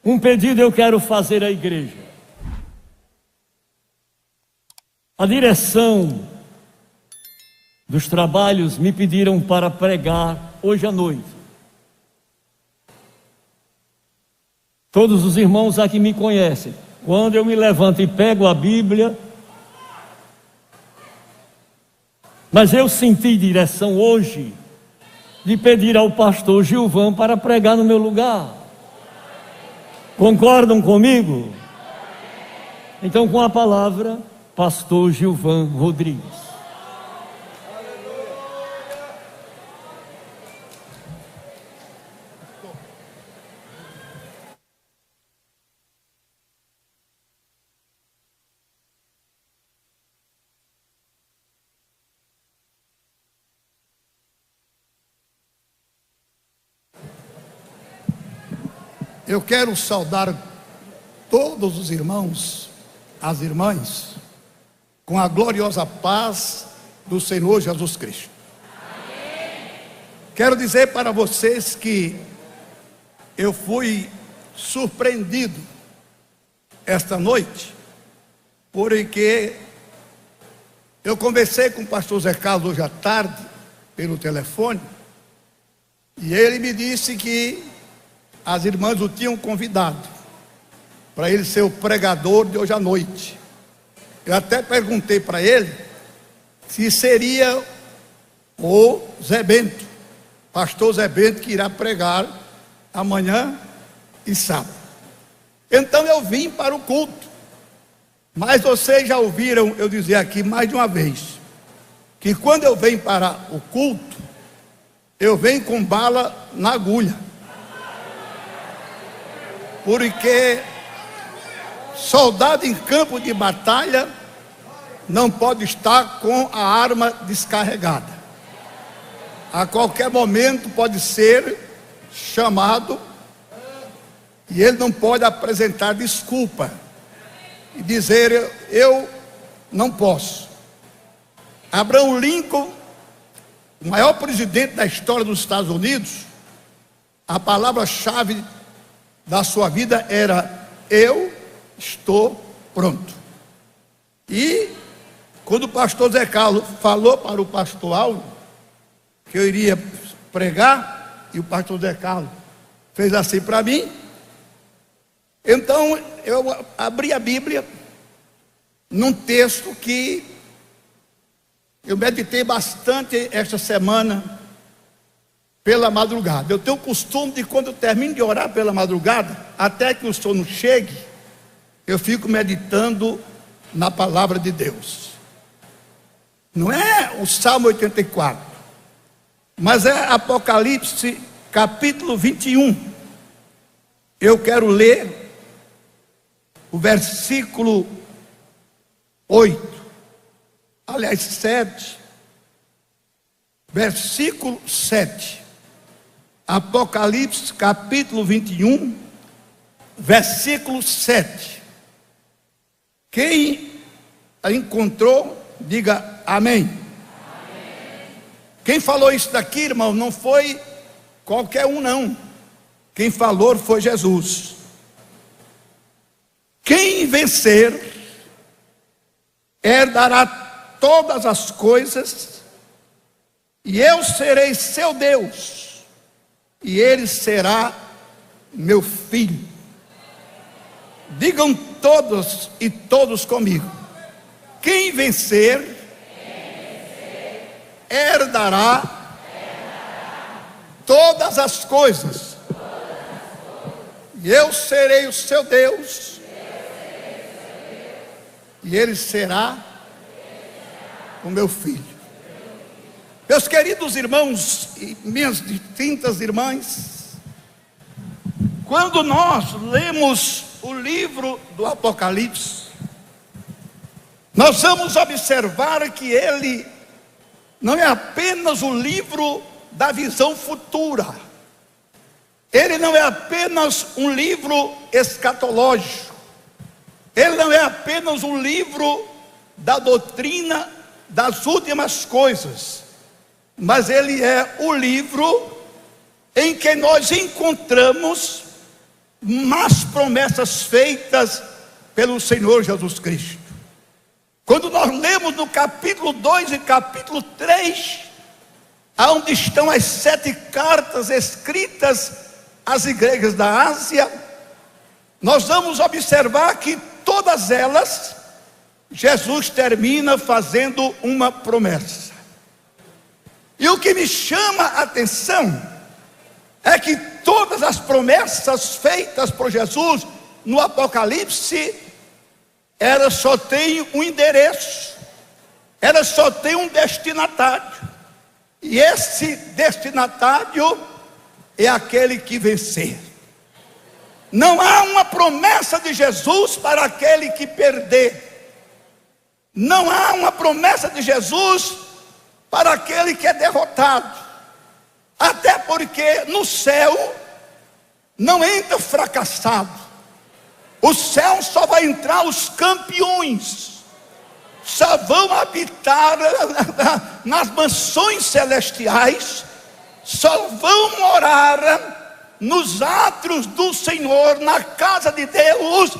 Um pedido eu quero fazer à igreja. A direção dos trabalhos me pediram para pregar hoje à noite. Todos os irmãos aqui me conhecem. Quando eu me levanto e pego a Bíblia, mas eu senti direção hoje de pedir ao pastor Gilvan para pregar no meu lugar. Concordam comigo? Então, com a palavra, pastor Gilvan Rodrigues. Eu quero saudar todos os irmãos, as irmãs, com a gloriosa paz do Senhor Jesus Cristo. Amém. Quero dizer para vocês que eu fui surpreendido esta noite, porque eu conversei com o pastor Zé Carlos hoje à tarde, pelo telefone, e ele me disse que as irmãs o tinham convidado para ele ser o pregador de hoje à noite. Eu até perguntei para ele se seria o Zé Bento, pastor Zé Bento, que irá pregar amanhã e sábado. Então eu vim para o culto. Mas vocês já ouviram eu dizer aqui mais de uma vez que quando eu venho para o culto, eu venho com bala na agulha. Porque soldado em campo de batalha não pode estar com a arma descarregada. A qualquer momento pode ser chamado e ele não pode apresentar desculpa e dizer eu não posso. Abraham Lincoln, o maior presidente da história dos Estados Unidos, a palavra-chave da sua vida era: eu estou pronto. E quando o pastor Zé Carlos falou para o pastor Aldo que eu iria pregar, e o pastor Zé Carlos fez assim para mim, então eu abri a Bíblia num texto que eu meditei bastante esta semana pela madrugada. Eu tenho o costume de, quando eu termino de orar pela madrugada, até que o sono chegue, eu fico meditando na palavra de Deus. Não é o Salmo 84, mas é Apocalipse capítulo 21. Eu quero ler o versículo 8, aliás 7, versículo 7. Apocalipse capítulo 21, versículo 7. Quem a encontrou, diga amém. Amém. Quem falou isso daqui, irmão, não foi qualquer um, não. Quem falou foi Jesus. Quem vencer herdará todas as coisas, e eu serei seu Deus, e ele será meu filho. Digam todos e todos comigo: quem vencer herdará todas as coisas, e eu serei o seu Deus, e ele será o meu filho. Meus queridos irmãos e minhas distintas irmãs, quando nós lemos o livro do Apocalipse, nós vamos observar que ele não é apenas um livro da visão futura, ele não é apenas um livro escatológico, ele não é apenas um livro da doutrina das últimas coisas, mas ele é o livro em que nós encontramos mais promessas feitas pelo Senhor Jesus Cristo. Quando nós lemos no capítulo 2 e capítulo 3, onde estão as 7 cartas escritas às igrejas da Ásia, nós vamos observar que todas elas, Jesus termina fazendo uma promessa. E o que me chama a atenção é que todas as promessas feitas por Jesus no Apocalipse, elas só têm um endereço, elas só têm um destinatário. E esse destinatário é aquele que vencer. Não há uma promessa de Jesus para aquele que perder. Não há uma promessa de Jesus para aquele que é derrotado. Até porque no céu não entra fracassado. O céu só vai entrar os campeões. Só vão habitar nas mansões celestiais. Só vão morar nos átrios do Senhor, na casa de Deus,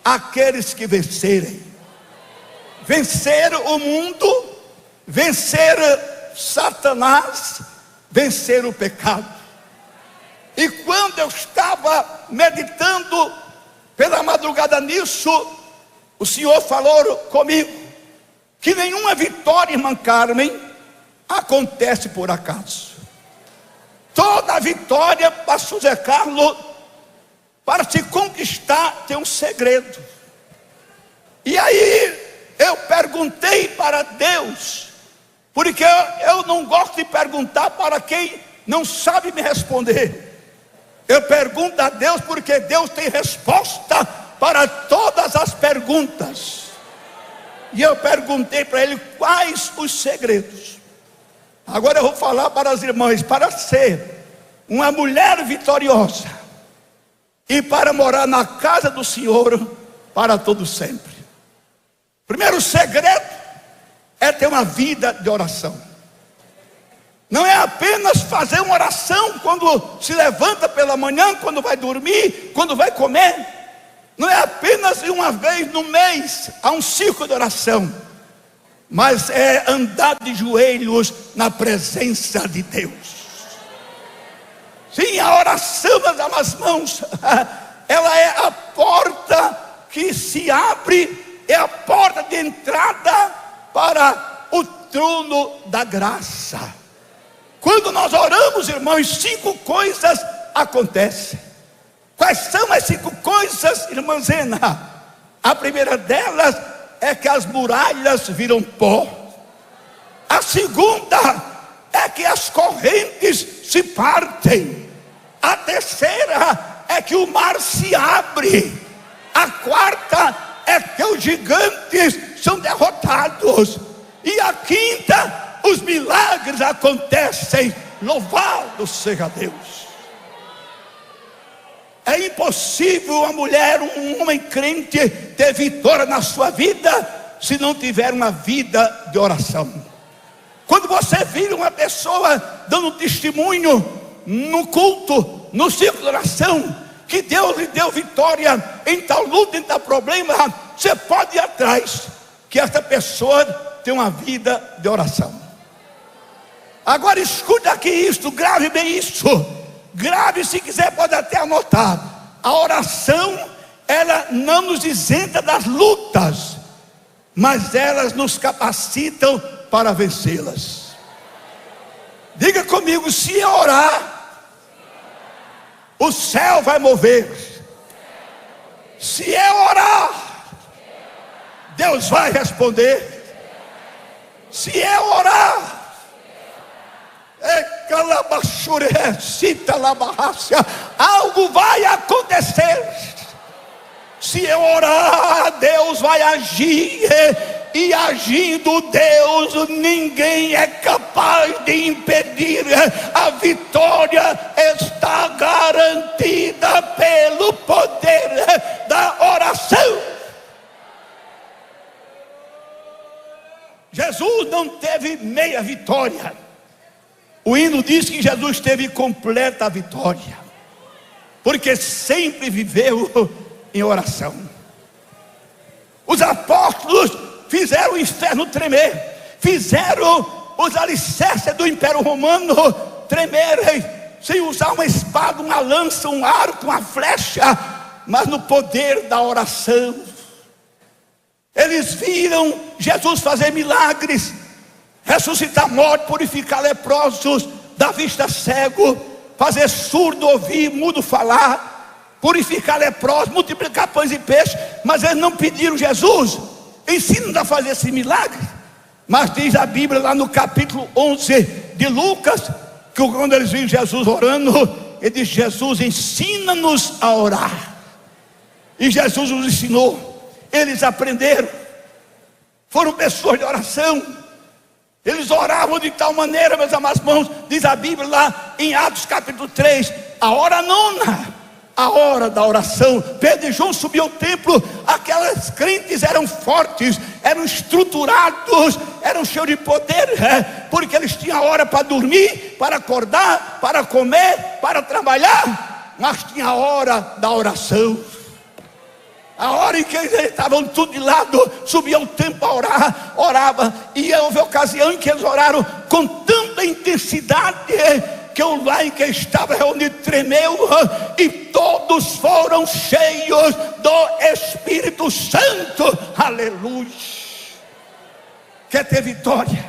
aqueles que vencerem. Vencer o mundo, vencer Satanás, vencer o pecado. E quando eu estava meditando pela madrugada nisso, o Senhor falou comigo que nenhuma vitória, irmã Carmen, acontece por acaso. Toda vitória, pastor Zé Carlos, para se conquistar tem um segredo. E aí eu perguntei para Deus, porque eu não gosto de perguntar para quem não sabe me responder. Eu pergunto a Deus porque Deus tem resposta para todas as perguntas. E eu perguntei para Ele quais os segredos. Agora eu vou falar para as irmãs, para ser uma mulher vitoriosa e para morar na casa do Senhor para todo sempre. Primeiro segredo é ter uma vida de oração. Não é apenas fazer uma oração quando se levanta pela manhã, quando vai dormir, quando vai comer. Não é apenas uma vez no mês a um ciclo de oração, mas é andar de joelhos na presença de Deus. Sim, a oração, das mãos, ela é a porta que se abre, é a porta de entrada para o trono da graça. Quando nós oramos, irmãos, 5 coisas acontecem. Quais são as 5 coisas, irmã Zena? A primeira delas é que as muralhas viram pó. A segunda é que as correntes se partem. A terceira é que o mar se abre. A quarta é que os gigantes são derrotados. E a quinta, os milagres acontecem. Louvado seja Deus. É impossível uma mulher, um homem crente ter vitória na sua vida se não tiver uma vida de oração. Quando você vira uma pessoa dando testemunho no culto, no ciclo de oração, que Deus lhe deu vitória em tal luta, em tal problema, você pode ir atrás, que essa pessoa tem uma vida de oração. Agora escuta aqui isso, grave bem isso. Grave, se quiser pode até anotar. A oração, ela não nos isenta das lutas, mas elas nos capacitam para vencê-las. Diga comigo, se eu orar, o céu vai mover. Se eu orar, Deus vai responder. Se eu orar, algo vai acontecer. Se eu orar, Deus vai agir. E agindo Deus, ninguém é capaz de impedir. A vitória está garantida pelo poder da oração. Jesus não teve meia vitória. O hino diz que Jesus teve completa vitória. porque sempre viveu em oração. Os apóstolos fizeram o inferno tremer, fizeram os alicerces do Império Romano tremerem, sem usar uma espada, uma lança, um arco, uma flecha, mas no poder da oração. Eles viram Jesus fazer milagres, ressuscitar mortos, purificar leprosos, dar vista cego, fazer surdo ouvir, mudo falar, purificar leprosos, multiplicar pães e peixes. Mas eles não pediram: Jesus, ensina-nos a fazer esse milagre. Mas diz a Bíblia lá no capítulo 11 de Lucas, que quando eles viram Jesus orando, ele diz: Jesus, ensina-nos a orar. E Jesus os ensinou, eles aprenderam, foram pessoas de oração. Eles oravam de tal maneira, meus amados irmãos, diz a Bíblia lá em Atos capítulo 3, a hora nona, a hora da oração. Pedro e João subiam ao templo. Aquelas crentes eram fortes, eram estruturados, eram cheios de poder, porque eles tinham a hora para dormir, para acordar, para comer, para trabalhar, mas tinha a hora da oração. A hora em que eles estavam tudo de lado, subiam o templo a orar, orava. E houve ocasião em que eles oraram com tanta intensidade, que o lá em que estava reunido tremeu, e todos foram cheios do Espírito Santo. Aleluia. Quer ter vitória?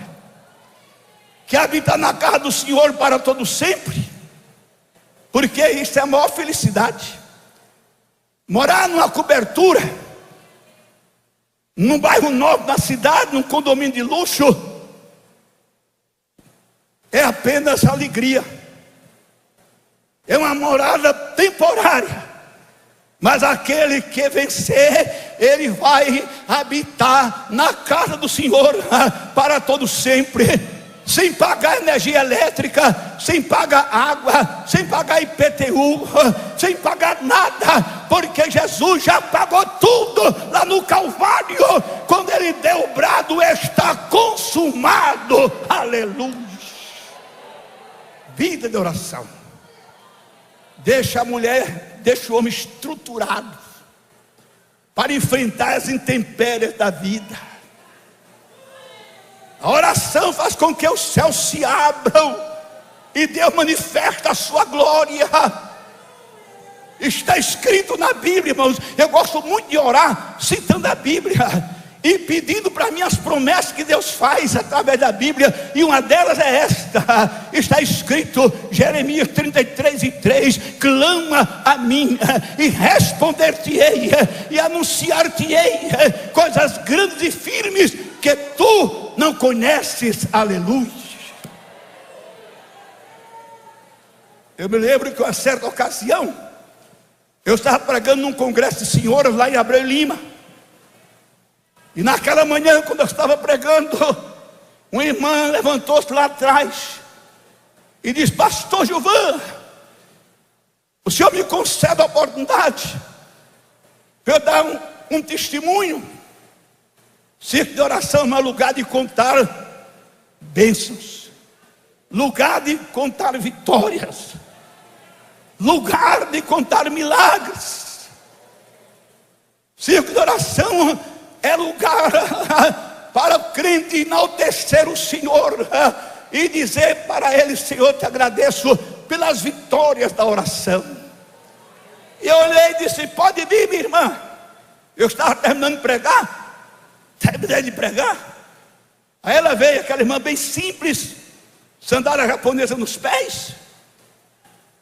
Quer habitar na casa do Senhor para todo sempre? Porque isso é a maior felicidade. Morar numa cobertura, num bairro novo da cidade, num condomínio de luxo, é apenas alegria. É uma morada temporária. Mas aquele que vencer, ele vai habitar na casa do Senhor para todo sempre, sem pagar energia elétrica, sem pagar água, sem pagar IPTU, sem pagar nada, porque Jesus já pagou tudo lá no Calvário, quando ele deu o brado: está consumado. Aleluia. Vida de oração. Deixa a mulher, deixa o homem estruturado para enfrentar as intempéries da vida. A oração faz com que os céus se abram e Deus manifesta a sua glória. Está escrito na Bíblia, irmãos. Eu gosto muito de orar citando a Bíblia e pedindo para mim as promessas que Deus faz através da Bíblia. E uma delas é esta. Está escrito, Jeremias 33:3: clama a mim e responder-te-ei e anunciar-te-ei coisas grandes e firmes que tu não conheces. Aleluia. Eu me lembro que uma certa ocasião eu estava pregando num congresso de senhoras lá em Abreu Lima. E naquela manhã, quando eu estava pregando, uma irmã levantou-se lá atrás e disse: pastor Gilvan, o senhor me concede a oportunidade para eu dar um testemunho. Circo de oração não é lugar de contar bênçãos, lugar de contar vitórias, lugar de contar milagres. Circo de oração é lugar para o crente enaltecer o Senhor e dizer para Ele: Senhor, te agradeço pelas vitórias da oração. E eu olhei e disse: pode vir, minha irmã. Eu estava terminando de pregar. Terminei de pregar. Aí ela veio, aquela irmã bem simples, sandália japonesa nos pés,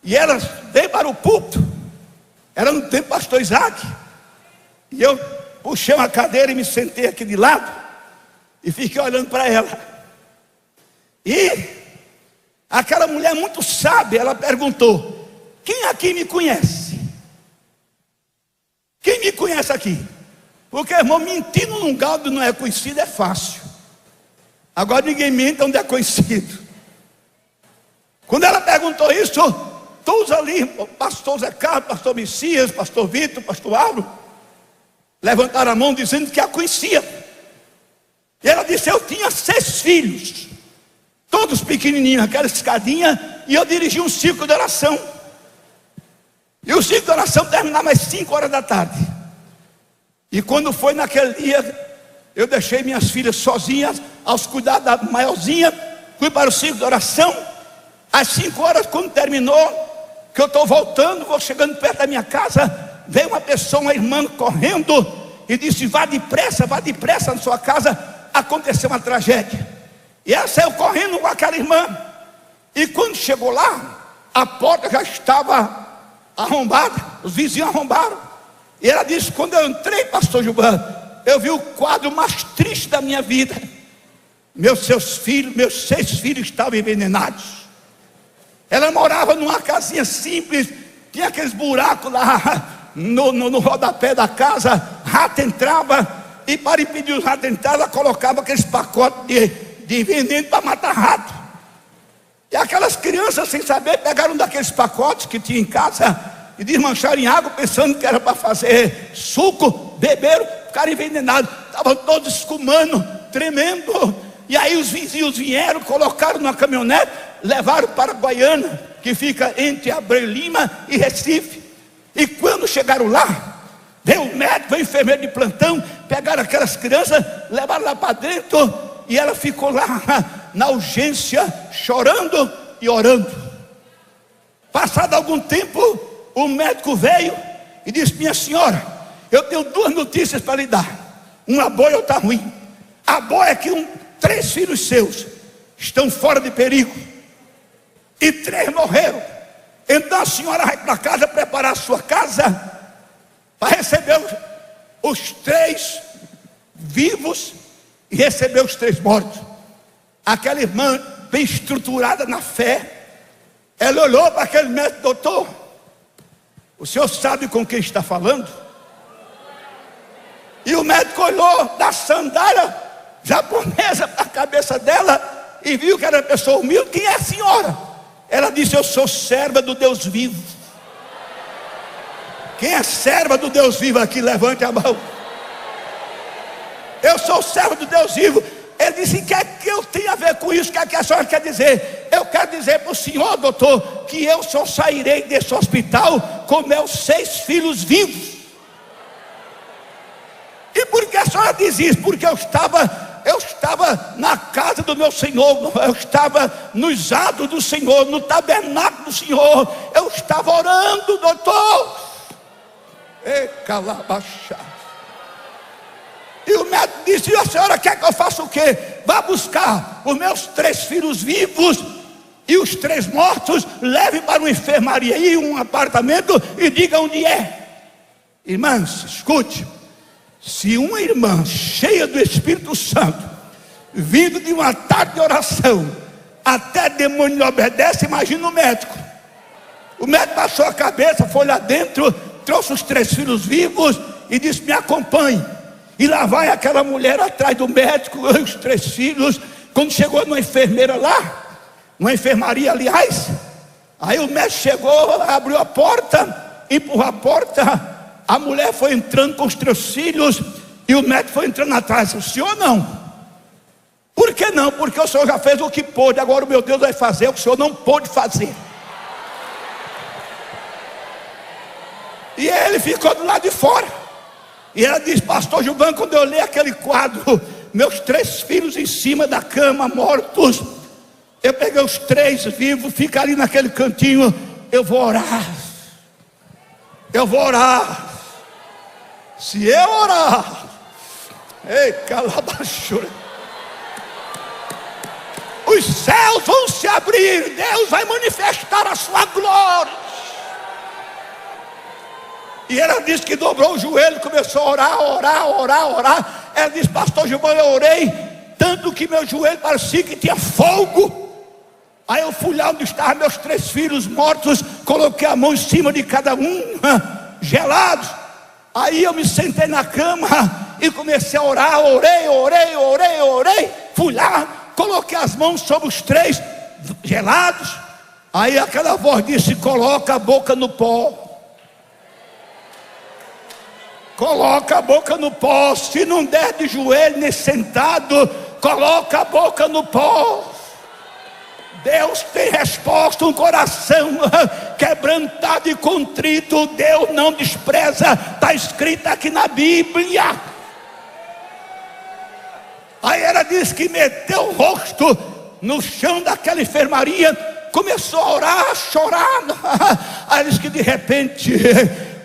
e ela veio para o púlpito. Era no tempo do pastor Isaac. E eu puxei uma cadeira e me sentei aqui de lado e fiquei olhando para ela. E aquela mulher muito sábia, ela perguntou: quem aqui me conhece? Quem me conhece aqui? Porque, irmão, mentir num lugar onde não é conhecido é fácil. Agora ninguém mente onde é conhecido. Quando ela perguntou isso, todos ali, o pastor Zé Carlos, pastor Messias, pastor Vitor, pastor Álvaro, levantaram a mão dizendo que a conhecia. E ela disse: eu tinha 6 filhos, todos pequenininhos, aquela escadinha, e eu dirigi um círculo de oração. E o ciclo de oração terminava às 5 horas da tarde. E quando foi naquele dia, eu deixei minhas filhas sozinhas, aos cuidados da maiorzinha, fui para o ciclo de oração. Às 5 horas, quando terminou, que eu estou voltando, vou chegando perto da minha casa, veio uma pessoa, uma irmã correndo, e disse: vá depressa na sua casa, aconteceu uma tragédia. E ela saiu correndo com aquela irmã. E quando chegou lá, a porta já estava arrombada, os vizinhos arrombaram. E ela disse: quando eu entrei, pastor Gilvan, eu vi o quadro mais triste da minha vida. Meus 6 filhos estavam envenenados. Ela morava numa casinha simples, tinha aqueles buracos lá no rodapé da casa, rato entrava, e para impedir os ratos de entrar, ela colocava aqueles pacotes de veneno para matar rato. E aquelas crianças, sem saber, pegaram daqueles pacotes que tinha em casa e desmancharam em água, pensando que era para fazer suco, beberam, ficaram envenenados, estavam todos escumando, tremendo. E aí os vizinhos vieram, colocaram numa caminhonete, levaram para Guaiana, que fica entre Abreu Lima e Recife. E quando chegaram lá, veio o médico, veio o enfermeiro de plantão, pegaram aquelas crianças, levaram lá para dentro, e ela ficou lá na urgência, chorando e orando. Passado algum tempo, o médico veio e disse: minha senhora, eu tenho 2 notícias para lhe dar. Uma boa e outra ruim. A boa é que 3 filhos seus estão fora de perigo e 3 morreram. Então a senhora vai para casa, preparar a sua casa para receber os 3 vivos e receber os 3 mortos. Aquela irmã, bem estruturada na fé, ela olhou para aquele médico: doutor, o senhor sabe com quem está falando? E o médico olhou da sandália japonesa para a cabeça dela e viu que era uma pessoa humilde. Quem é a senhora? Ela disse: eu sou serva do Deus vivo. Quem é serva do Deus vivo aqui? Levante a mão. Eu sou servo do Deus vivo. Ele disse: o que é que eu tenho a ver com isso? O que é que a senhora quer dizer? Eu quero dizer para o senhor, doutor, que eu só sairei desse hospital com meus 6 filhos vivos. E por que a senhora diz isso? Porque eu estava na casa do meu Senhor, eu estava nos atos do Senhor, no tabernáculo do Senhor, eu estava orando, doutor. E calabachá. E o médico disse: e a senhora quer que eu faça o quê? Vá buscar os meus 3 filhos vivos e os 3 mortos, leve para uma enfermaria e um apartamento e diga onde é. Irmãs, escute. Se uma irmã cheia do Espírito Santo, vindo de uma tarde de oração, até demônio lhe obedece, imagina o médico. O médico baixou a cabeça, foi lá dentro, trouxe os 3 filhos vivos e disse: me acompanhe. E lá vai aquela mulher atrás do médico, os 3 filhos. Quando chegou numa enfermeira lá, uma enfermaria aliás, aí o médico chegou, abriu a porta, empurrou a porta. A mulher foi entrando com os 3 filhos e o médico foi entrando atrás. O senhor não. Por que não? Porque o senhor já fez o que pôde, agora o meu Deus vai fazer o que o senhor não pôde fazer. E ele ficou do lado de fora. E ela disse: pastor Gilvan, quando eu olhei aquele quadro, meus 3 filhos em cima da cama, mortos, eu peguei os 3 vivos, fica ali naquele cantinho. Eu vou orar. Eu vou orar. Se eu orar, ei, calabachura, os céus vão se abrir, Deus vai manifestar a sua glória. E ela disse que dobrou o joelho, começou a orar. Ela disse: pastor Gilvan, eu orei tanto que meu joelho parecia que tinha fogo. Aí eu fui lá onde estavam meus 3 filhos mortos, coloquei a mão em cima de cada um, gelados. Aí eu me sentei na cama e comecei a orar. Orei. Fui lá, coloquei as mãos sobre os 3 gelados. Aí aquela voz disse: coloca a boca no pó. Coloca a boca no pó. Se não der de joelho nem sentado, coloca a boca no pó. Deus tem resposta. Um coração quebrantado e contrito Deus não despreza. Está escrito aqui na Bíblia. Aí ela disse que meteu o rosto no chão daquela enfermaria, começou a orar, a chorar. Aí diz que de repente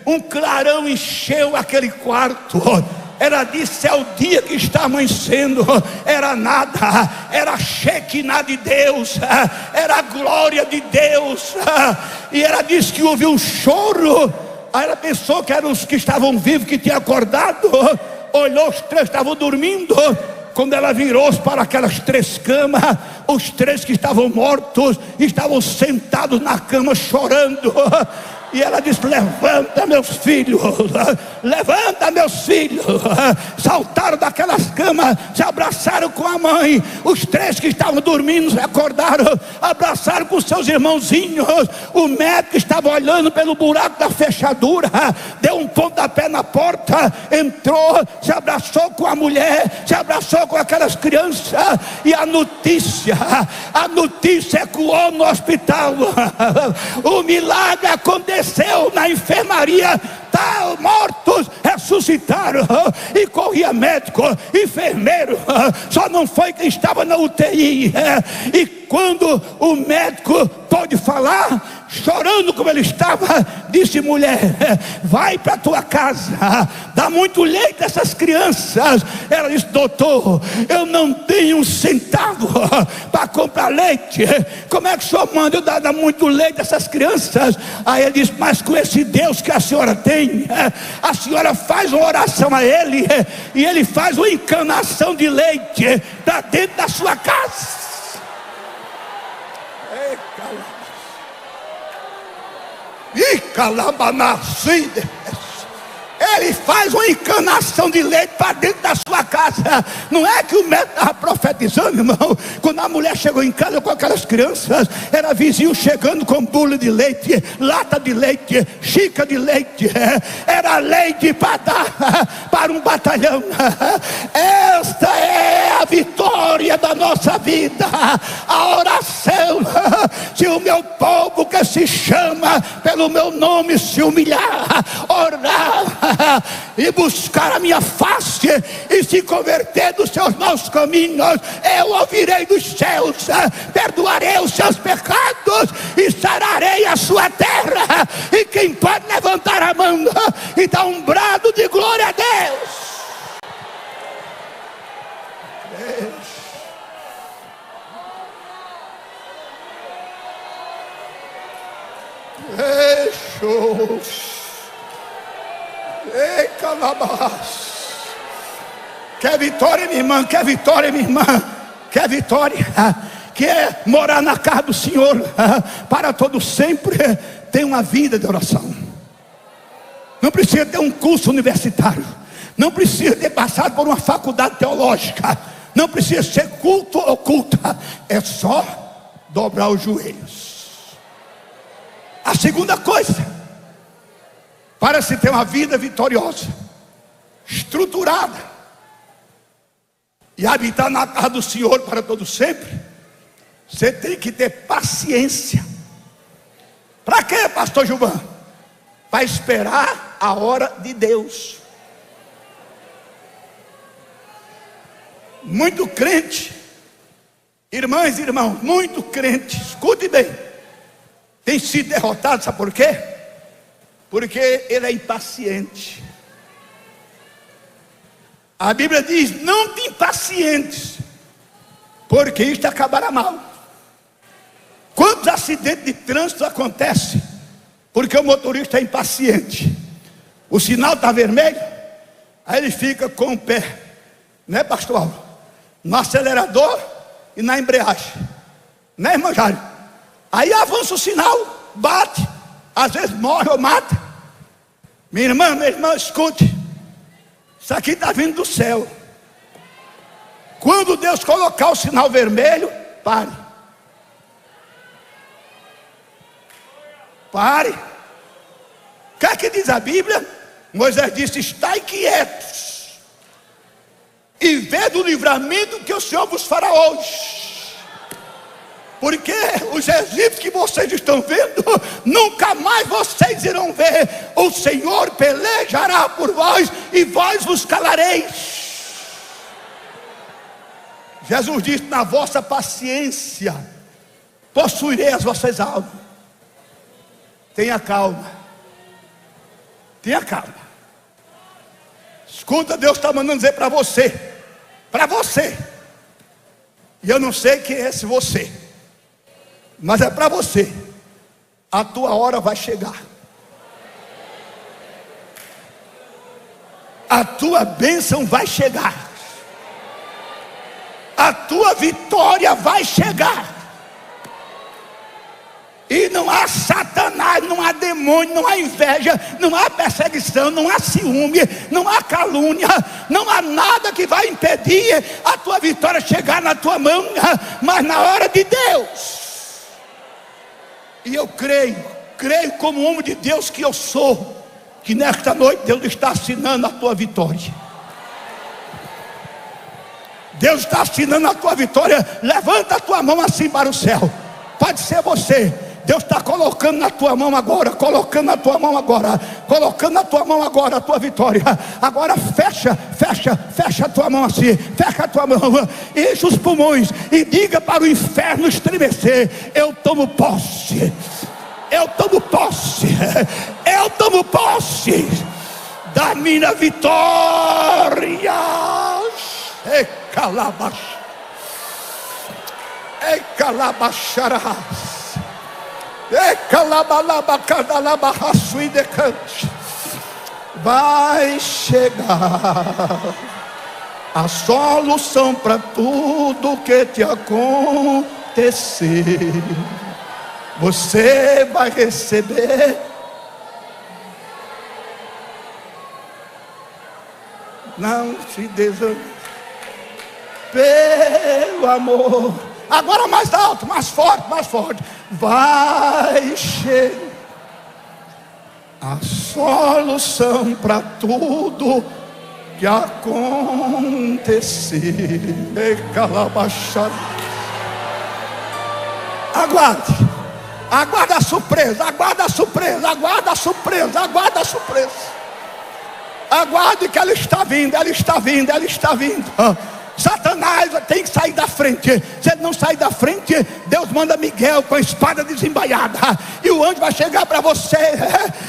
um clarão encheu aquele quarto. Ela disse: é o dia que está amanhecendo. Era nada, era a Shekinah de Deus, era a glória de Deus. E ela disse que houve um choro. Aí ela pensou que eram os que estavam vivos, que tinham acordado. Olhou, os três estavam dormindo. Quando ela virou-se para aquelas três camas, os três que estavam mortos estavam sentados na cama chorando. E ela disse: levanta meus filhos, levanta meus filhos. Saltaram daquelas camas, se abraçaram com a mãe. Os três que estavam dormindo se acordaram, abraçaram com seus irmãozinhos. O médico estava olhando pelo buraco da fechadura, deu um pontapé na porta, entrou, se abraçou com a mulher, se abraçou com aquelas crianças. E a notícia ecoou no hospital. O milagre aconteceu na enfermaria. Mortos ressuscitaram. E corria médico, enfermeiro. Só não foi quem estava na UTI. E quando o médico pôde falar, chorando como ele estava, disse: mulher, vai para tua casa, dá muito leite a essas crianças. Ela disse: doutor, eu não tenho um centavo para comprar leite. Como é que o senhor manda eu dar muito leite a essas crianças? Aí ele disse: mas com esse Deus que a senhora tem, a senhora faz uma oração a ele, e ele faz uma encanação de leite para dentro da sua casa. Ele faz uma encanação de leite para dentro da sua casa. Não é que o médico estava profetizando, irmão? Quando a mulher chegou em casa com aquelas crianças, era vizinho chegando com bule de leite, lata de leite, xícara de leite. Era leite para dar para um batalhão. Esta é a vitória da nossa vida, a oração. Se o meu povo que se chama pelo meu nome se humilhar, orar e buscar a minha face e se converter dos seus maus caminhos, eu ouvirei dos céus, perdoarei os seus pecados e sararei a sua terra. E quem pode levantar a mão e dar um brado de glória a Deus? Ei, calabás. Quer vitória, minha irmã? Quer vitória, minha irmã? Quer vitória? Quer morar na casa do Senhor para todo sempre? Tem uma vida de oração. Não precisa ter um curso universitário, não precisa ter passado por uma faculdade teológica, não precisa ser culto ou culta. É só dobrar os joelhos. A segunda coisa, para se ter uma vida vitoriosa, estruturada e habitar na casa do Senhor para todo sempre, você tem que ter paciência. Para quê, pastor Gilvan? Para esperar a hora de Deus. Muito crente, irmãs e irmãos, muito crente, escute bem, tem sido derrotado, sabe por quê? Porque ele é impaciente. A Bíblia diz: não te impacientes, porque isto acabará mal. Quantos acidentes de trânsito acontecem porque o motorista é impaciente? O sinal está vermelho, aí ele fica com o pé, né, pastor Alvo, no acelerador e na embreagem, né, irmão Jário? Aí avança o sinal, bate, às vezes morre ou mata. Minha irmã, meu irmão, escute, isso aqui está vindo do céu. Quando Deus colocar o sinal vermelho, pare. Pare. O que é que diz a Bíblia? Moisés disse: estai quietos e vede o livramento que o Senhor vos fará hoje. Porque os egípcios que vocês estão vendo, nunca mais vocês irão ver. O Senhor pelejará por vós e vós vos calareis. Jesus disse: na vossa paciência possuirei as vossas almas. Tenha calma. Tenha calma. Escuta, Deus está mandando dizer para você. Para você. E eu não sei quem é esse você, mas é para você. A tua hora vai chegar. A tua bênção vai chegar. A tua vitória vai chegar. E não há Satanás, não há demônio, não há inveja, não há perseguição, não há ciúme, não há calúnia, não há nada que vai impedir a tua vitória chegar na tua mão, mas na hora de Deus. E eu creio como homem de Deus que eu sou, que nesta noite Deus está assinando a tua vitória. Deus está assinando a tua vitória. Levanta a tua mão assim para o céu. Pode ser você. Deus está colocando na tua mão agora, colocando na tua mão agora, colocando na tua mão agora a tua vitória. Agora fecha a tua mão assim, fecha a tua mão, enche os pulmões e diga para o inferno estremecer: eu tomo posse, eu tomo posse, eu tomo posse da minha vitória. Ei, calabas, ei, calabacharás. Vai chegar a solução para tudo que te acontecer. Você vai receber. Não se desanime, pelo amor. Agora mais alto, mais forte, mais forte. Vai chegar a solução para tudo que acontecer. Aguarde a surpresa, aguarde a surpresa, aguarde a surpresa, aguarde a surpresa. Aguarde que ela está vindo, ela está vindo, ela está vindo. Satanás tem que sair da frente. Se ele não sair da frente, Deus manda Miguel com a espada desembaiada, e o anjo vai chegar para você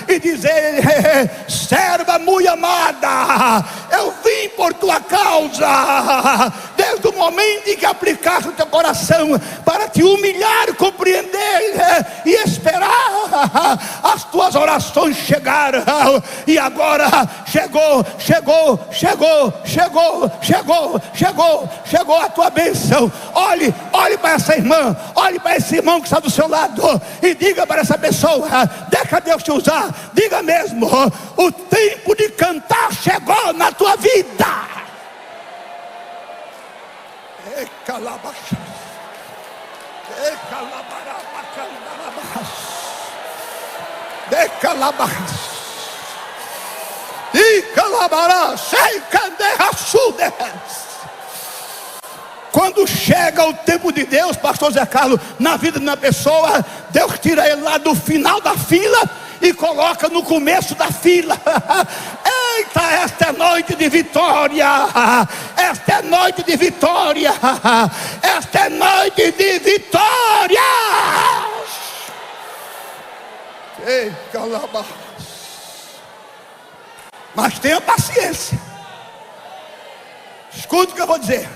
e dizer: serva muito amada, eu vim por tua causa. Desde o momento em que aplicaste o teu coração para te humilhar, compreender e esperar, as tuas orações chegaram. E agora chegou a tua bênção. Olhe para essa irmã, olhe para esse irmão que está do seu lado e diga para essa pessoa: deixa Deus te usar. Diga mesmo: o tempo de cantar chegou na tua vida. Quando chega o tempo de Deus, pastor Zé Carlos, na vida de uma pessoa, Deus tira ele lá do final da fila e coloca no começo da fila. Eita, esta é noite de vitória. Esta é noite de vitória. Esta é noite de vitória. Ei, calabas. Mas tenha paciência. Escuta o que eu vou dizer.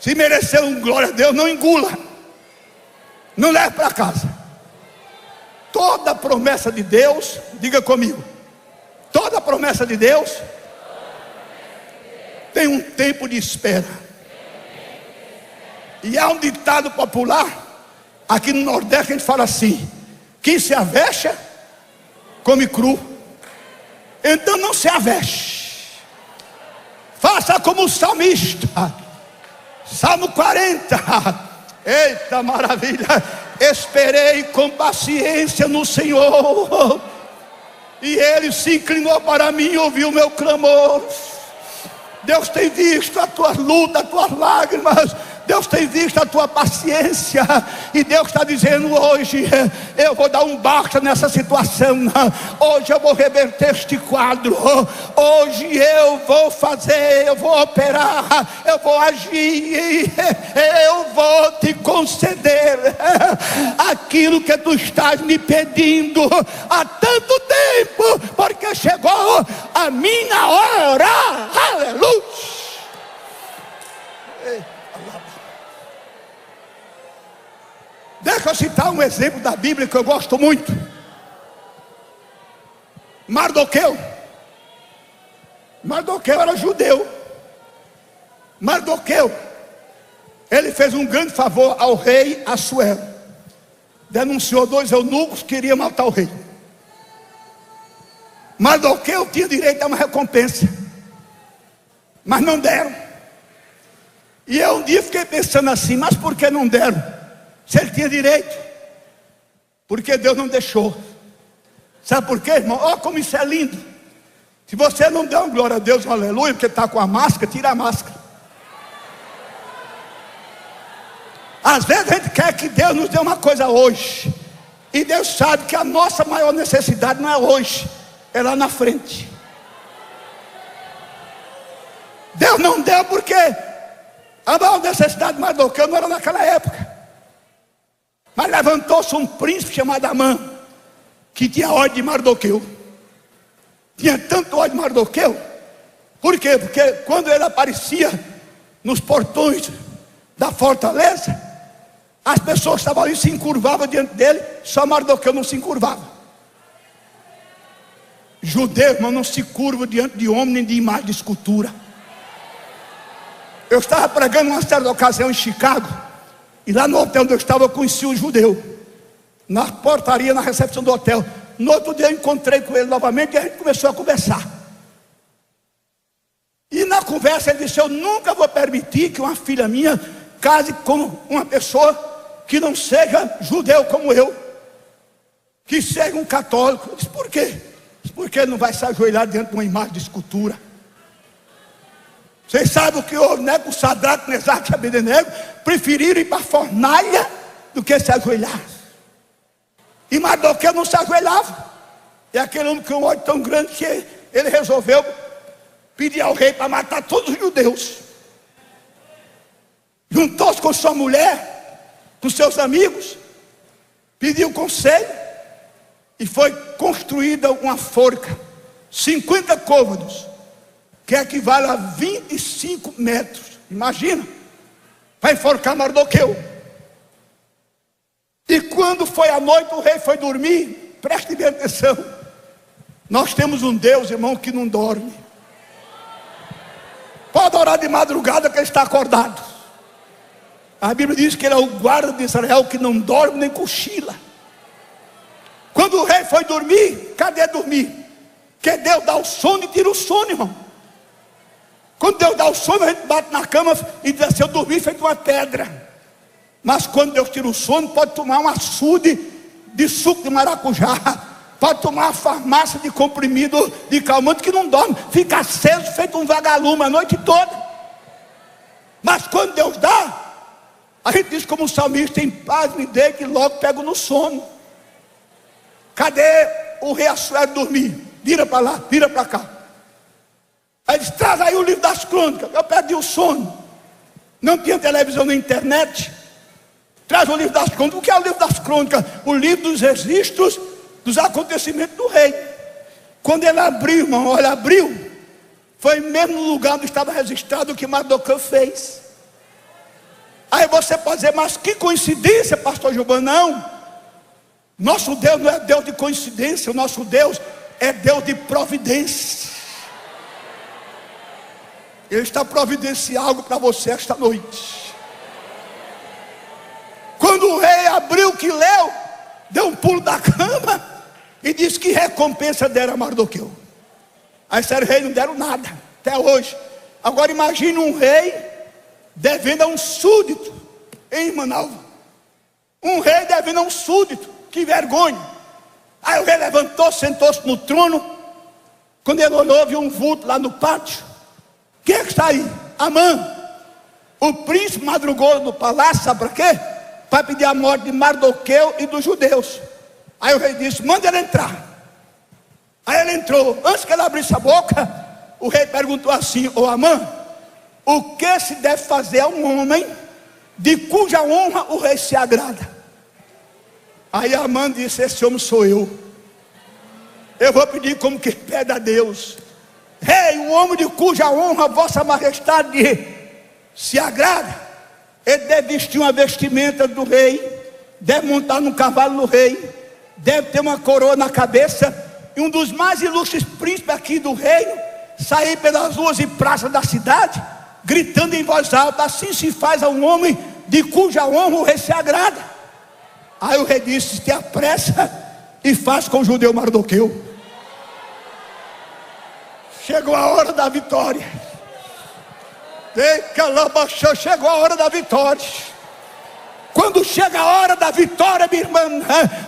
Se merecer um glória a Deus, não engula. Não leve para casa. Toda promessa de Deus, diga comigo, toda promessa de Deus tem um tempo de espera. E há um ditado popular aqui no Nordeste, a gente fala assim: quem se avexa, come cru. Então não se avexe. Faça como o salmista, Salmo 40. Eita maravilha! Esperei com paciência no Senhor, e Ele se inclinou para mim e ouviu o meu clamor. Deus tem visto as tuas lutas, as tuas lágrimas. Deus tem visto a tua paciência, e Deus está dizendo hoje: eu vou dar um basta nessa situação, hoje eu vou reverter este quadro, hoje eu vou fazer, eu vou operar, eu vou agir, eu vou te conceder aquilo que tu estás me pedindo há tanto tempo, porque chegou a minha hora. Aleluia. Deixa eu citar um exemplo da Bíblia que eu gosto muito. Mardoqueu era judeu. Mardoqueu, ele fez um grande favor ao rei Assuero. Denunciou 2 eunucos que queriam matar o rei. Mardoqueu tinha direito a uma recompensa, mas não deram. E eu um dia fiquei pensando assim: mas por que não deram? Se ele tinha direito. Porque Deus não deixou. Sabe por quê, irmão? Olha como isso é lindo. Se você não der uma glória a Deus, um aleluia, porque está com a máscara, tira a máscara. Às vezes a gente quer que Deus nos dê uma coisa hoje, e Deus sabe que a nossa maior necessidade não é hoje, é lá na frente. Deus não deu porque a maior necessidade de Mardoqueu não era naquela época. Mas levantou-se um príncipe chamado Amã, que tinha ódio de Mardoqueu. Tinha tanto ódio de Mardoqueu. Por quê? Porque quando ele aparecia nos portões da fortaleza, as pessoas que estavam ali se encurvavam diante dele. Só Mardoqueu não se encurvava. Judeu, irmão, não se curva diante de homem nem de imagem de escultura. Eu estava pregando uma certa ocasião em Chicago, e lá no hotel onde eu estava, eu conheci um judeu, na portaria, na recepção do hotel. No outro dia eu encontrei com ele novamente, e a gente começou a conversar. E na conversa ele disse: eu nunca vou permitir que uma filha minha case com uma pessoa que não seja judeu como eu, que seja um católico. Eu disse: por quê? Porque ele não vai se ajoelhar diante de uma imagem de escultura. Vocês sabem o que houve, né? Com Sadraque, Mesaque e Abednego preferiram ir para a fornalha do que se ajoelhar. E Mardoqueu não se ajoelhava. E aquele homem com um ódio tão grande que ele resolveu pedir ao rei para matar todos os judeus. Juntou-se com sua mulher, com seus amigos, pediu conselho, e foi construída uma forca, 50 côvados, que equivale a 25 metros. Imagina, para enforcar Mardoqueu. E quando foi a noite, o rei foi dormir. Preste bem atenção. Nós temos um Deus, irmão, que não dorme. Pode orar de madrugada que ele está acordado. A Bíblia diz que ele é o guarda de Israel, que não dorme nem cochila. Quando o rei foi dormir, cadê dormir? Porque Deus dá o sono e tira o sono, irmão. Quando Deus dá o sono, a gente bate na cama e diz assim: eu dormi feito uma pedra. Mas quando Deus tira o sono, pode tomar um açude de suco de maracujá, pode tomar uma farmácia de comprimido de calmante, que não dorme, fica aceso feito um vagalume a noite toda. Mas quando Deus dá, a gente diz como o salmista: em paz me dê, que logo pego no sono. Cadê o rei Assuero dormir? Vira para lá, vira para cá. Aí diz: traz aí o livro das crônicas. Eu perdi o sono, não tinha televisão nem internet. Traz o livro das crônicas. O que é o livro das crônicas? O livro dos registros dos acontecimentos do rei. Quando ele abriu, irmão, olha, abriu, foi mesmo no lugar onde estava registrado o que Mardoqueu fez. Aí você pode dizer: mas que coincidência, pastor Gilvan. Não, nosso Deus não é Deus de coincidência. O nosso Deus é Deus de providência. Ele está providenciando algo para você esta noite. Quando o rei abriu que leu, deu um pulo da cama e disse que recompensa deram a Mardoqueu. Aí sério, rei, não deram nada até hoje. Agora imagine um rei devendo a um súdito em Manaus. Um rei devendo a um súdito, que vergonha. Aí o rei levantou, sentou-se no trono. Quando ele olhou, viu um vulto lá no pátio. Quem é que está aí? Amã. O príncipe madrugou no palácio, sabe para quê? Para pedir a morte de Mardoqueu e dos judeus. Aí o rei disse: manda ele entrar. Aí ele entrou. Antes que ele abrisse a boca, o rei perguntou assim: ô Amã, o que se deve fazer a um homem de cuja honra o rei se agrada? Aí Amã disse: esse homem sou eu. Eu vou pedir como que pede a Deus. Rei, o homem de cuja honra vossa majestade se agrada, ele deve vestir uma vestimenta do rei, deve montar no cavalo do rei, deve ter uma coroa na cabeça, e um dos mais ilustres príncipes aqui do reino sair pelas ruas e praças da cidade, gritando em voz alta: assim se faz a um homem de cuja honra o rei se agrada. Aí o rei disse: te apressa e faz com o judeu Mardoqueu. Chegou a hora da vitória. Chegou a hora da vitória. Quando chega a hora da vitória, minha irmã,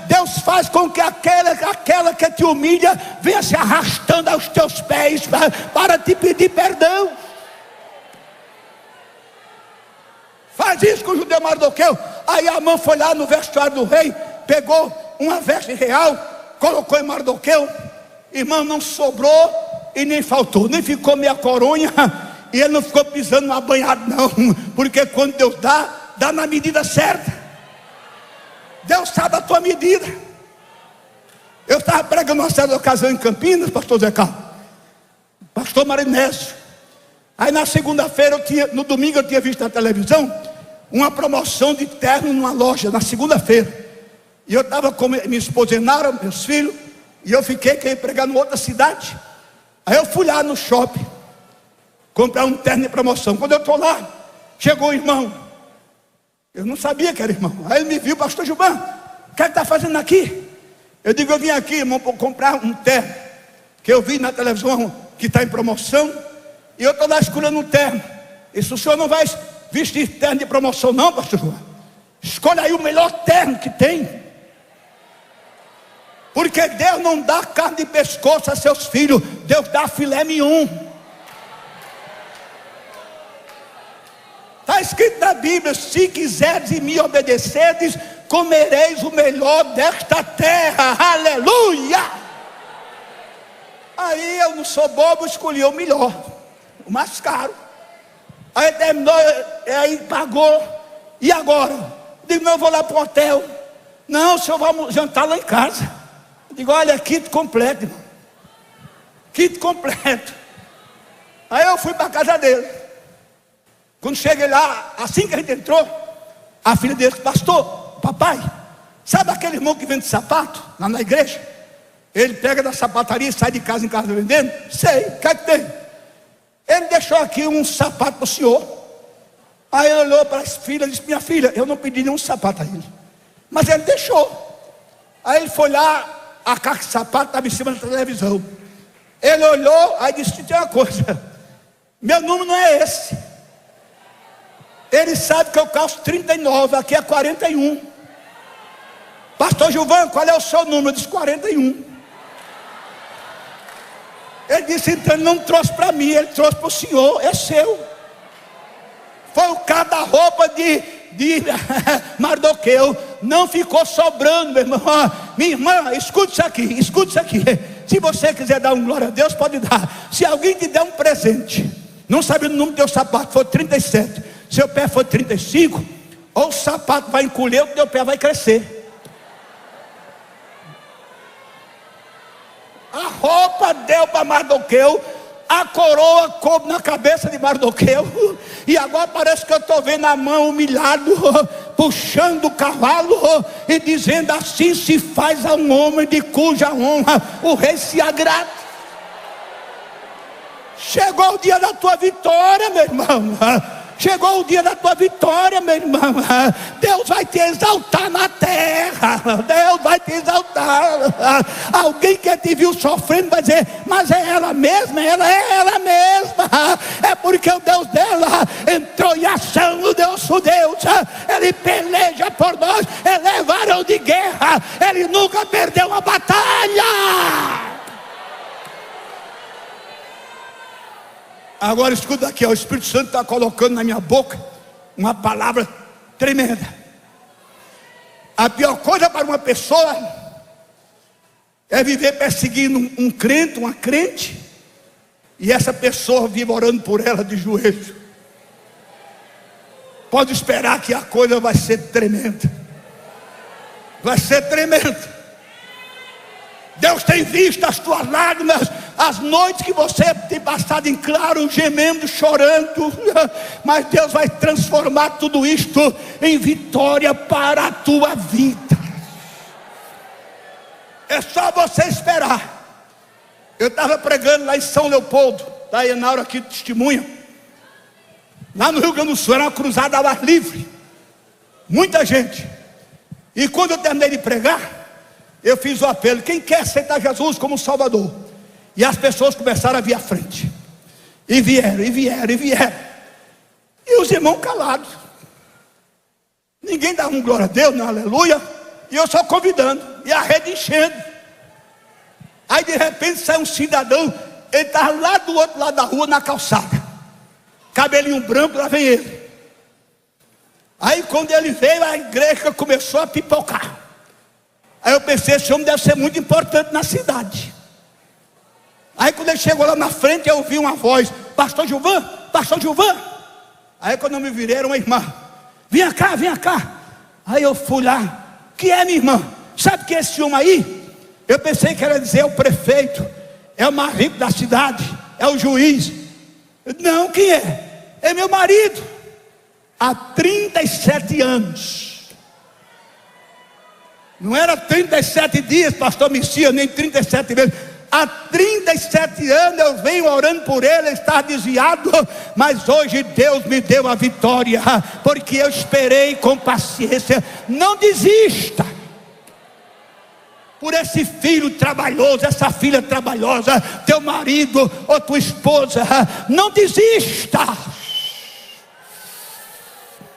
Deus faz com que aquela que te humilha venha se arrastando aos teus pés para te pedir perdão. Faz isso com o judeu Mardoqueu. Aí Amã foi lá no vestuário do rei, pegou uma veste real, colocou em Mardoqueu. Irmão, não sobrou e nem faltou, nem ficou meia coronha, e ele não ficou pisando numa banhada não, porque quando Deus dá na medida certa. Deus sabe a tua medida. Eu estava pregando uma certa ocasião em Campinas, pastor Zé Carlos, pastor Marinésio. Aí na segunda-feira, no domingo eu tinha visto na televisão uma promoção de terno numa loja, na segunda-feira. E eu estava com minha esposa Enara, meus filhos, e eu fiquei, queria pregar em outra cidade. Aí eu fui lá no shopping comprar um terno de promoção. Quando eu estou lá, chegou o irmão. Eu não sabia que era irmão. Aí ele me viu: pastor Gilvan, o que está fazendo aqui? Eu digo: eu vim aqui, irmão, para comprar um terno que eu vi na televisão que está em promoção, e eu estou lá escolhendo um terno. E se o senhor não vai vestir terno de promoção não, pastor Gilvan, escolha aí o melhor terno que tem. Porque Deus não dá carne de pescoço a seus filhos, Deus dá filé mignon. Está escrito na Bíblia: se quiseres e me obedeceres, comereis o melhor desta terra. Aleluia! Aí eu não sou bobo, escolhi o melhor, o mais caro. Aí terminou, aí pagou. E agora? Eu digo: não, eu vou lá para o hotel. Não, o senhor vai jantar lá em casa. Eu digo: olha, kit completo, irmão. Kit completo. Aí eu fui para a casa dele. Quando cheguei lá, assim que a gente entrou, a filha dele disse: pastor, papai, sabe aquele irmão que vende sapato lá na igreja? Ele pega da sapataria e sai de casa em casa vendendo? Sei, o que é que tem? Ele deixou aqui um sapato para o senhor. Aí ele olhou para as filhas e disse: minha filha, eu não pedi nenhum sapato a ele, mas ele deixou. Aí ele foi lá, a caixa de sapato estava em cima da televisão. Ele olhou, aí disse: tem uma coisa, meu número não é esse. Ele sabe que eu calço 39, aqui é 41. Pastor Gilvan, qual é o seu número? Eu disse: 41. Ele disse: então ele não trouxe para mim, ele trouxe para o senhor, é seu. Foi o cada-roupa de Mardoqueu, não ficou sobrando, meu irmão. Minha irmã, escute isso aqui, escute isso aqui. Se você quiser dar um glória a Deus, pode dar. Se alguém te der um presente, não sabe o número do teu sapato, foi 37, seu pé foi 35, ou o sapato vai encolher, ou o teu pé vai crescer. A roupa deu para Mardoqueu, a coroa coube na cabeça de Mardoqueu, e agora parece que eu estou vendo a mão humilhado, puxando o cavalo e dizendo: assim se faz a um homem de cuja honra o rei se agrada. Chegou o dia da tua vitória, meu irmão. Chegou o dia da tua vitória, meu irmão. Deus vai te exaltar na terra. Deus vai te exaltar. Alguém que te viu sofrendo vai dizer: mas é ela mesma, ela é ela mesma. É porque o Deus dela entrou em ação. O nosso Deus, Ele peleja por nós. Ele é varão de guerra. Ele nunca perdeu uma batalha. Agora escuta aqui, o Espírito Santo está colocando na minha boca uma palavra tremenda. A pior coisa para uma pessoa é viver perseguindo um crente, uma crente, e essa pessoa vive orando por ela de joelho. Pode esperar que a coisa vai ser tremenda. Vai ser tremenda. Deus tem visto as tuas lágrimas, as noites que você tem passado em claro, gemendo, chorando, mas Deus vai transformar tudo isto em vitória para a tua vida. É só você esperar. Eu estava pregando lá em São Leopoldo, da Enaura aqui testemunha, lá no Rio Grande do Sul, era uma cruzada ao ar livre, muita gente. E quando eu terminei de pregar, eu fiz o apelo: quem quer aceitar Jesus como Salvador? E as pessoas começaram a vir à frente, e vieram, e vieram, e vieram, e os irmãos calados, ninguém dava um glória a Deus, não, aleluia, e eu só convidando, e a rede enchendo. Aí de repente sai um cidadão, ele estava lá do outro lado da rua, na calçada, cabelinho branco, lá vem ele. Aí quando ele veio, a igreja começou a pipocar. Aí eu pensei: esse homem deve ser muito importante na cidade. Aí quando ele chegou lá na frente, eu ouvi uma voz: pastor Gilvan, pastor Gilvan. Aí quando eu me virei, era uma irmã: vinha cá, vinha cá. Aí eu fui lá: que é, minha irmã? Sabe que é esse homem aí? Eu pensei que era dizer: é o prefeito, é o mais rico da cidade, é o juiz. Não, quem é? É meu marido. Há 37 anos. Não era 37 dias, pastor Messias, nem 37 meses. Há 37 anos eu venho orando por ele, ele está desviado, mas hoje Deus me deu a vitória, porque eu esperei com paciência. Não desista por esse filho trabalhoso, essa filha trabalhosa, teu marido ou tua esposa. Não desista.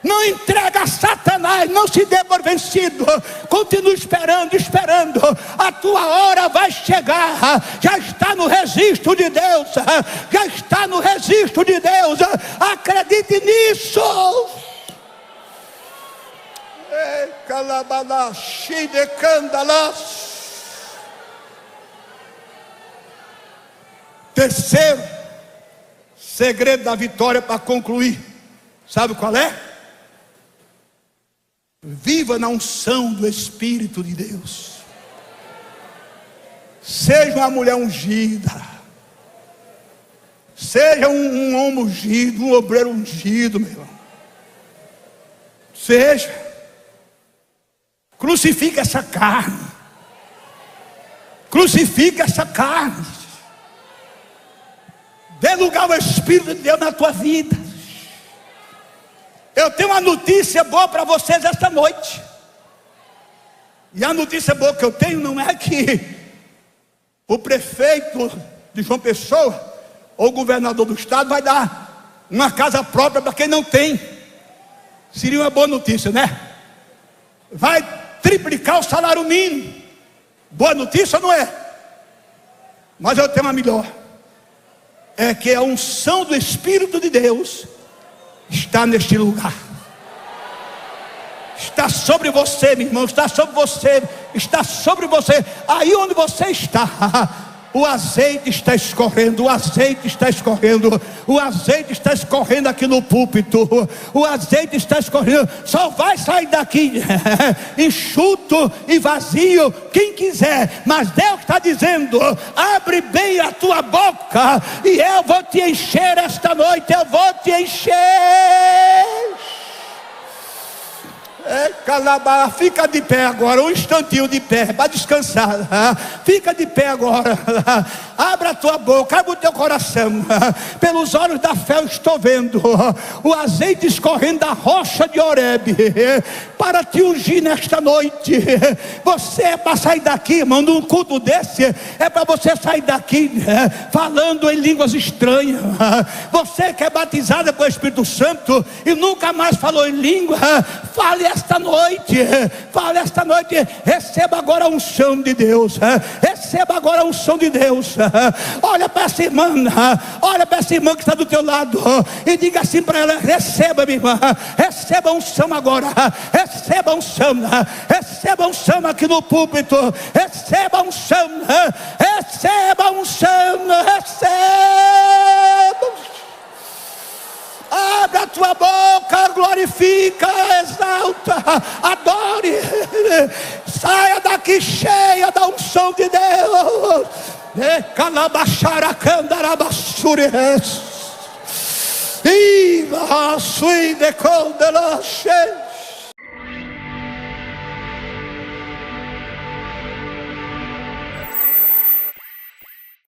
Não entrega a Satanás, não se dê por vencido. Continue esperando, esperando. A tua hora vai chegar. Já está no registro de Deus. Já está no registro de Deus. Acredite nisso. Terceiro segredo da vitória, para concluir, sabe qual é? Viva na unção do Espírito de Deus. Seja uma mulher ungida, seja um homem ungido, um obreiro ungido, meu irmão. Seja. Crucifica essa carne. Crucifica essa carne. Dê lugar ao Espírito de Deus na tua vida. Eu tenho uma notícia boa para vocês esta noite. E a notícia boa que eu tenho não é que o prefeito de João Pessoa ou o governador do estado vai dar uma casa própria para quem não tem. Seria uma boa notícia, né? Vai triplicar o salário mínimo. Boa notícia, não é? Mas eu tenho uma melhor. É que a unção do Espírito de Deus está neste lugar. Está sobre você, meu irmão. Está sobre você. Está sobre você. Aí onde você está, o azeite está escorrendo. O azeite está escorrendo. O azeite está escorrendo aqui no púlpito. O azeite está escorrendo. Só vai sair daqui enxuto e vazio quem quiser. Mas Deus está dizendo: abre bem a tua boca e eu vou te encher esta noite. Eu vou te encher. Calabá, fica de pé agora, um instantinho de pé, para descansar. Fica de pé agora. Abra a tua boca, abre o teu coração. Pelos olhos da fé eu estou vendo o azeite escorrendo da rocha de Horebe. para te ungir nesta noite. Você é para sair daqui, irmão, num culto desse, é para você sair daqui falando em línguas estranhas. Você que é batizada com o Espírito Santo e nunca mais falou em língua, fale esta noite, receba agora a unção de Deus, receba agora a unção de Deus. Olha para essa irmã, que está do teu lado e diga assim para ela: receba, minha irmã, receba a unção agora, receba a unção aqui no púlpito, receba a unção, receba. Abre a tua boca, glorifica, exalta, adore. Saia daqui cheia da unção de Deus. Viva a sua de